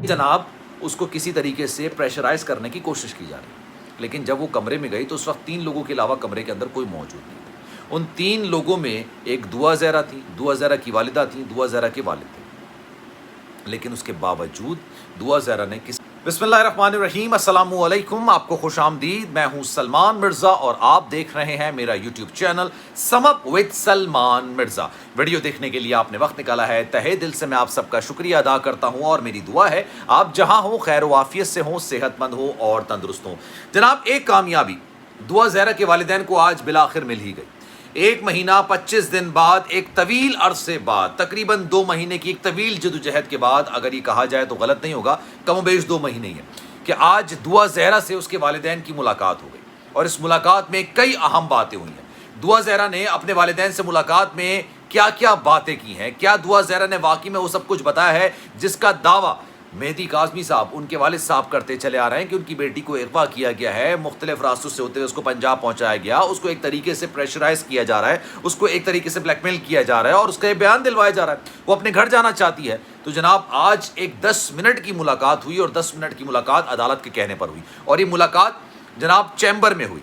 जनाब उसको किसी तरीके से प्रेशराइज करने की कोशिश की जा रही है। लेकिन जब वो कमरे में गई तो उस वक्त 3 लोगों के अलावा कमरे के अंदर कोई मौजूद नहीं था। उन 3 लोगों में एक दुआ ज़हरा थी, दुआ ज़हरा की वालिदा थी, दुआ ज़हरा के वालिद थे। लेकिन उसके बावजूद दुआ ज़हरा ने किसी बिस्मिल्लाहिर्रहमानिर्रहीम, अस्सलामु अलैकुम, आपको खुश आमदीद। मैं हूँ सलमान मिर्ज़ा और आप देख रहे हैं मेरा YouTube channel sum up with Salman Mirza. Video देखने के लिए आपने वक्त निकाला है, तहे दिल से मैं आप सबका शुक्रिया अदा करता हूँ और मेरी दुआ है आप जहाँ हो खैर वाफियत से हो, सेहतमंद हो और तंदुरुस्त हो। जनाब एक कामयाबी दुआ ज़हरा के वालिदैन को आज बिलाखिर मिल ही गई। 1 महीना 25 दिन बाद, एक तवील अरसे बाद, तकरीबन 2 महीने की एक तवील जदोजहद के बाद, अगर ये कहा जाए तो गलत नहीं होगा, कमोबेश 2 महीने ही है कि आज दुआ ज़हरा से उसके वालिदैन की मुलाकात हो गई। और इस मुलाकात में कई अहम बातें हुई हैं। दुआ ज़हरा ने अपने वालिदैन से मुलाकात में क्या क्या बातें की हैं, क्या दुआ ज़हरा ने वाकई में वो सब कुछ बताया है जिसका दावा मेहदी काज़मी साहब, उनके वालिद साहब करते चले आ रहे हैं कि उनकी बेटी को अगवा किया गया है, मुख्तलिफ रास्तों से होते हुए उसको पंजाब पहुंचाया गया, उसको एक तरीके से प्रेशराइज किया जा रहा है, उसको एक तरीके से ब्लैकमेल किया जा रहा है और उसका ये बयान दिलवाया जा रहा है वो अपने घर जाना चाहती है। तो जनाब आज एक 10 मिनट की मुलाकात हुई और 10 मिनट की मुलाकात अदालत के कहने पर हुई। और ये मुलाकात जनाब चैम्बर में हुई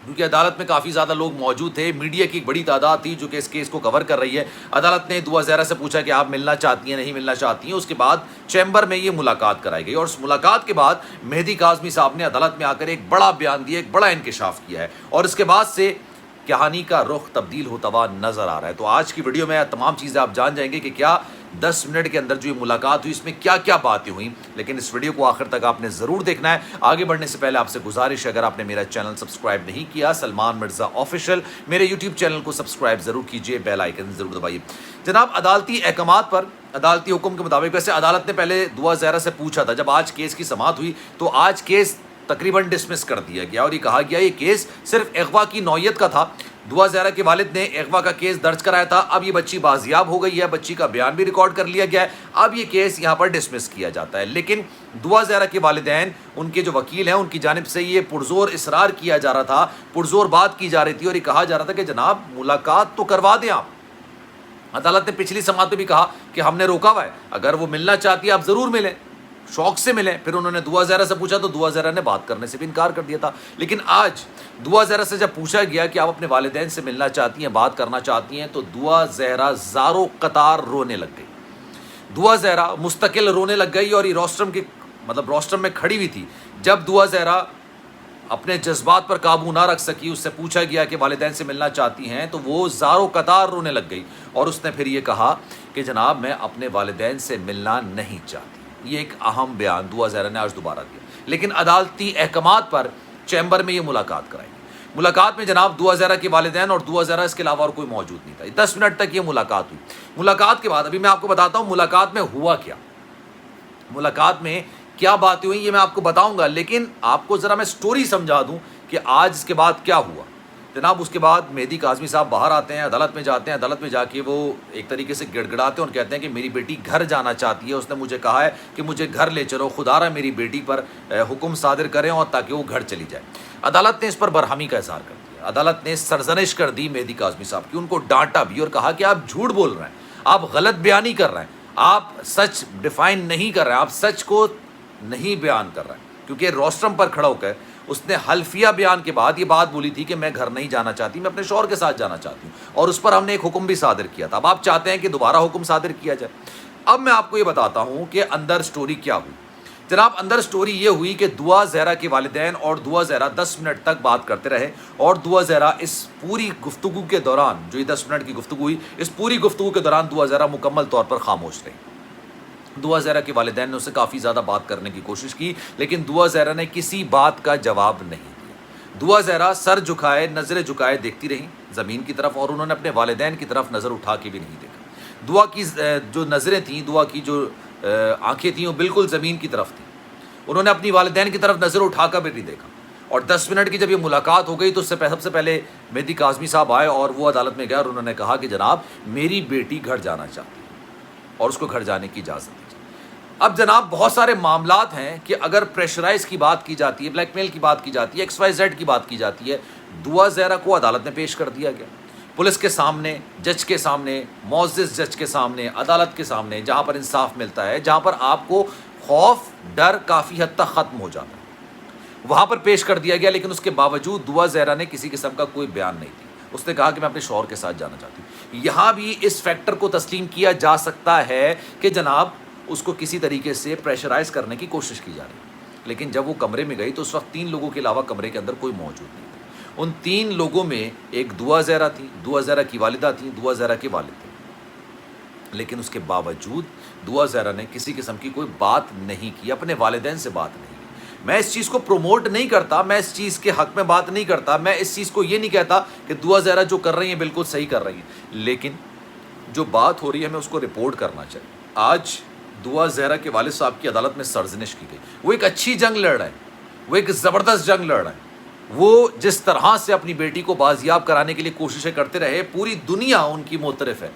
क्योंकि अदालत में काफ़ी ज़्यादा लोग मौजूद थे, मीडिया की एक बड़ी तादाद थी जो कि इस केस को कवर कर रही है। अदालत ने दुआ ज़हरा से पूछा कि आप मिलना चाहती हैं, नहीं मिलना चाहती हैं। उसके बाद चैम्बर में ये मुलाकात कराई गई और उस मुलाकात के बाद मेहदी काज़मी साहब ने अदालत में आकर एक बड़ा बयान दिया, एक बड़ा इंकिशाफ किया है और इसके बाद से कहानी का रुख तब्दील होता हुआ नज़र आ रहा है। तो आज की वीडियो में तमाम चीज़ें आप जान जाएंगे कि क्या 10 मिनट के अंदर जो ये मुलाकात हुई इसमें क्या क्या बातें हुई। लेकिन इस वीडियो को आखिर तक आपने ज़रूर देखना है। आगे बढ़ने से पहले आपसे गुजारिश है, अगर आपने मेरा चैनल सब्सक्राइब नहीं किया सलमान मिर्ज़ा ऑफिशियल, मेरे यूट्यूब चैनल को सब्सक्राइब ज़रूर कीजिए, बेल आइकन ज़रूर दबाइए। जनाब अदालती अहकामात पर अदालती हुक्म के मुताबिक, वैसे अदालत ने पहले दुआ ज़हरा से पूछा था, जब आज केस की समाअत हुई तो आज केस तकरीबन डिसमिस कर दिया गया और ये कहा गया ये केस सिर्फ अगवा की नौयत का था। दुआ ज़हरा के वालिद ने अगवा का केस दर्ज कराया था, अब ये बच्ची बाजियाब हो गई है, बच्ची का बयान भी रिकॉर्ड कर लिया गया है, अब ये केस यहाँ पर डिसमिस किया जाता है। लेकिन दुआ ज़हरा के वालिदैन, उनके जो वकील हैं, उनकी जानिब से ये पुरजोर इसरार किया जा रहा था, पुरजोर बात की जा रही थी और ये कहा जा रहा था कि जनाब मुलाकात तो करवा दें आप। अदालत ने पिछली समाअत में भी कहा कि हमने रोका हुआ है, अगर वो मिलना चाहती है आप ज़रूर मिलें, शौक से मिलें। फिर उन्होंने दुआ ज़हरा से पूछा तो दुआ ज़हरा ने बात करने से भी इनकार कर दिया था। लेकिन आज दुआ ज़हरा से जब पूछा गया कि आप अपने वालिदैन से मिलना चाहती हैं, बात करना चाहती हैं, तो दुआ ज़हरा ज़ारो कतार रोने लग गई। दुआ ज़हरा मुस्तकिल रोने लग गई और ये रोस्ट्रम में खड़ी हुई थी। जब दुआ ज़हरा अपने जज्बात पर काबू ना रख सकी, उससे पूछा गया कि वालिदैन से मिलना चाहती हैं, तो वो ज़ारो कतार रोने लग गई और उसने फिर ये कहा कि जनाब मैं अपने वालिदैन से मिलना नहीं चाहती। ये एक अहम बयान दुआ ज़हरा ने आज दोबारा दिया। लेकिन अदालती अहकामात पर चैम्बर में ये मुलाकात कराई। मुलाकात में जनाब दुआ ज़हरा के वालिदैन और दुआ ज़हरा इसके अलावा और कोई मौजूद नहीं था। 10 मिनट तक ये मुलाकात हुई। मुलाकात के बाद अभी मैं आपको बताता हूँ मुलाकात में हुआ क्या, मुलाकात में क्या बातें हुई ये मैं आपको बताऊँगा। लेकिन आपको ज़रा मैं स्टोरी समझा दूँ कि आज इसके बाद क्या हुआ। जनाब उसके बाद मेहदी काज़मी साहब बाहर आते हैं, अदालत में जाते हैं। अदालत में जाके वो एक तरीके से गिड़गिड़ाते हैं और कहते हैं कि मेरी बेटी घर जाना चाहती है, उसने मुझे कहा है कि मुझे घर ले चलो, खुदारा मेरी बेटी पर हुक्म सादिर करें और ताकि वो घर चली जाए। अदालत ने इस पर बरहमी का इज़हार कर दिया। अदालत ने सरजनिश कर दी मेहदी काज़मी साहब की, उनको डांटा भी और कहा कि आप झूठ बोल रहे हैं, आप गलत बयानी कर रहे हैं, आप सच डिफ़ाइन नहीं कर रहे हैं, आप सच को नहीं बयान कर रहे हैं। क्योंकि रोस्ट्रम पर खड़ा होकर उसने हल्फिया बयान के बाद ये बात बोली थी कि मैं घर नहीं जाना चाहती, मैं अपने शौहर के साथ जाना चाहती हूँ और उस पर हमने एक हुक्म भी सादिर किया था। अब आप चाहते हैं कि दोबारा हुक्म सादिर किया जाए। अब मैं आपको ये बताता हूँ कि अंदर स्टोरी क्या हुई। जनाब अंदर स्टोरी ये हुई कि दुआ ज़हरा के वालिदैन और दुआ ज़हरा 10 मिनट तक बात करते रहे और दुआ ज़हरा इस पूरी गुफ्तगू के दौरान, जो ये 10 मिनट की गुफ्तगू हुई, इस पूरी गुफ्तगू के दौरान दुआ ज़हरा मुकम्मल तौर पर खामोश रही। दुआ ज़हरा के वालिदैन ने उससे काफ़ी ज़्यादा बात करने की कोशिश की, लेकिन दुआ ज़हरा ने किसी बात का जवाब नहीं दिया। दुआ ज़हरा सर झुकाए, नज़रें झुकाए देखती रहीं ज़मीन की तरफ और उन्होंने अपने वालिदैन की तरफ नज़र उठा के भी नहीं देखा। दुआ की जो नज़रें थीं, दुआ की जो आँखें थीं, वो बिल्कुल ज़मीन की तरफ थी। उन्होंने अपनी वालिदैन की तरफ नज़र उठा कर भी नहीं देखा। और 10 मिनट की जब ये मुलाकात हो गई तो उससे सबसे पहले मेहदी काज़मी साहब आए और वो अदालत में गए और उन्होंने कहा कि जनाब मेरी बेटी घर जाना चाहती है और उसको घर जाने की इजाज़त दीजिए। अब जनाब बहुत सारे मामलात हैं कि अगर प्रेशराइज की बात की जाती है, ब्लैकमेल की बात की जाती है, XYZ की बात की जाती है, दुआ ज़हरा को अदालत में पेश कर दिया गया, पुलिस के सामने, जज के सामने, मुअज़्ज़िज़ जज के सामने, अदालत के सामने, जहाँ पर इंसाफ मिलता है, जहाँ पर आपको خوف ڈر کافی حد تک ختم ہو جاتا ہے. وہاں پر پیش کر دیا گیا, لیکن اس کے باوجود دعا زہرا نے کسی قسم کا کوئی بیان نہیں دیا. اس نے کہا کہ میں اپنے شوہر کے ساتھ جانا چاہتی ہوں. یہاں بھی اس فیکٹر کو تسلیم کیا جا سکتا ہے کہ جناب اس کو کسی طریقے سے پریشرائز کرنے کی کوشش کی جا رہی ہے, لیکن جب وہ کمرے میں گئی تو اس وقت 3 لوگوں کے علاوہ کمرے کے اندر کوئی موجود نہیں تھا. ان 3 لوگوں میں ایک دعا زہرا تھی, دعا زہرا کی والدہ تھیں, دعا زہرا کے والد تھے, لیکن اس کے باوجود دعا زہرا نے کسی قسم کی کوئی بات نہیں کی, اپنے والدین سے بات نہیں کی. میں اس چیز کو پروموٹ نہیں کرتا, میں اس چیز کے حق میں بات نہیں کرتا, میں اس چیز کو یہ نہیں کہتا کہ دعا زہرا جو کر رہی ہیں بالکل صحیح کر رہی ہیں, لیکن جو بات ہو رہی ہے ہمیں اس کو رپورٹ کرنا چاہیے. آج دعا زہرا کے والد صاحب کی عدالت میں سرزنش کی گئی. وہ ایک اچھی جنگ لڑ رہے ہیں, وہ ایک زبردست جنگ لڑ رہے ہیں. وہ جس طرح سے اپنی بیٹی کو بازیاب کرانے کے لیے کوششیں کرتے رہے, پوری دنیا ان کی معترف ہے,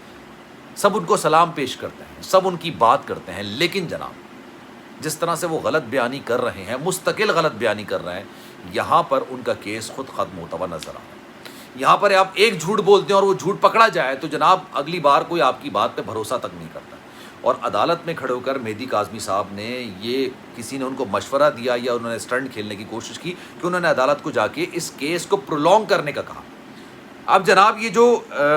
سب ان کو سلام پیش کرتے ہیں, سب ان کی بات کرتے ہیں, لیکن جناب جس طرح سے وہ غلط بیانی کر رہے ہیں, مستقل غلط بیانی کر رہے ہیں, یہاں پر ان کا کیس خود ختم ہوتا ہوا نظر آ رہا ہے. یہاں پر آپ ایک جھوٹ بولتے ہیں اور وہ جھوٹ پکڑا جائے تو جناب اگلی بار کوئی آپ کی بات پہ بھروسہ تک نہیں کرتا. اور عدالت میں کھڑے ہو کر مہدی کاظمی صاحب نے یہ کسی نے ان کو مشورہ دیا یا انہوں نے سٹنٹ کھیلنے کی کوشش کی کہ انہوں نے عدالت کو جا کے اس کیس کو پرولونگ کرنے کا کہا. اب جناب یہ جو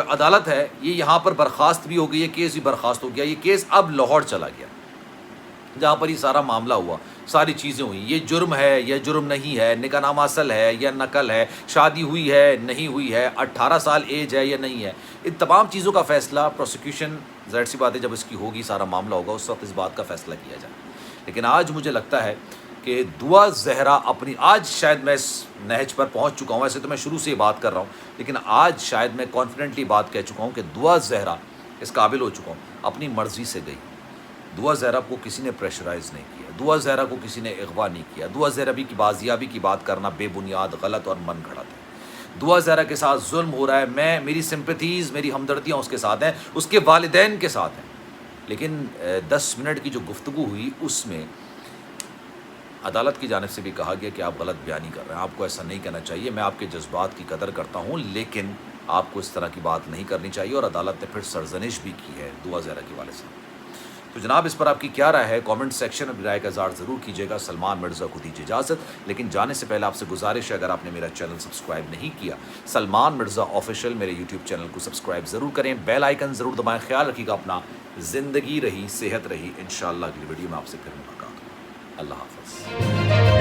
عدالت ہے یہ یہاں پر برخاست بھی ہو گئی ہے, کیس بھی برخاست ہو گیا. یہ کیس اب لاہور چلا گیا جہاں پر یہ سارا معاملہ ہوا, ساری چیزیں ہوئی. یہ جرم ہے یا جرم نہیں ہے, نکاح نامہ اصل ہے یا نقل ہے, شادی ہوئی ہے نہیں ہوئی ہے, 18 سال ایج ہے یا نہیں ہے, ان تمام چیزوں کا فیصلہ پروسیکیوشن ظاہر سی بات ہے جب اس کی ہوگی, سارا معاملہ ہوگا, اس وقت اس بات کا فیصلہ کیا جائے. لیکن آج مجھے لگتا ہے کہ دعا زہرا اپنی, آج شاید میں اس نہج پر پہنچ چکا ہوں, ویسے تو میں شروع سے یہ بات کر رہا ہوں, لیکن آج شاید میں کانفیڈنٹلی بات کہہ چکا ہوں کہ دعا زہرا اس قابل ہو چکا ہوں, اپنی مرضی سے گئی. دعا زہرا کو کسی نے پریشرائز نہیں کیا, دعا زہرا کو کسی نے اغوا نہیں کیا. دعا زہرا بھی کی بازیابی کی بات کرنا بے بنیاد, غلط اور من گھڑت ہے. دعا زہرا کے ساتھ ظلم ہو رہا ہے, میری سمپتھیز, میری ہمدردیاں اس کے ساتھ ہیں, اس کے والدین کے ساتھ ہیں. لیکن 10 منٹ کی جو گفتگو ہوئی اس میں عدالت کی جانب سے بھی کہا گیا کہ آپ غلط بیانی کر رہے ہیں, آپ کو ایسا نہیں کہنا چاہیے, میں آپ کے جذبات کی قدر کرتا ہوں, لیکن آپ کو اس طرح کی بات نہیں کرنی چاہیے. اور عدالت نے پھر سرزنش بھی کی ہے دعا زہرا کے والد صاحب. تو جناب اس پر آپ کی کیا رائے ہے؟ کامنٹ سیکشن میں رائے کا اظہار ضرور کیجیے گا. سلمان مرزا کو دیجیے اجازت, لیکن جانے سے پہلے آپ سے گزارش ہے اگر آپ نے میرا چینل سبسکرائب نہیں کیا, سلمان مرزا آفیشیل میرے یوٹیوب چینل کو سبسکرائب ضرور کریں, بیل آئیکن ضرور دبائیں. خیال رکھیے گا اپنا, زندگی رہی, صحت رہی. انشاءاللہ اگلی ویڈیو میں آپ سے پھر ملاقات ہوگی. اللہ حافظ.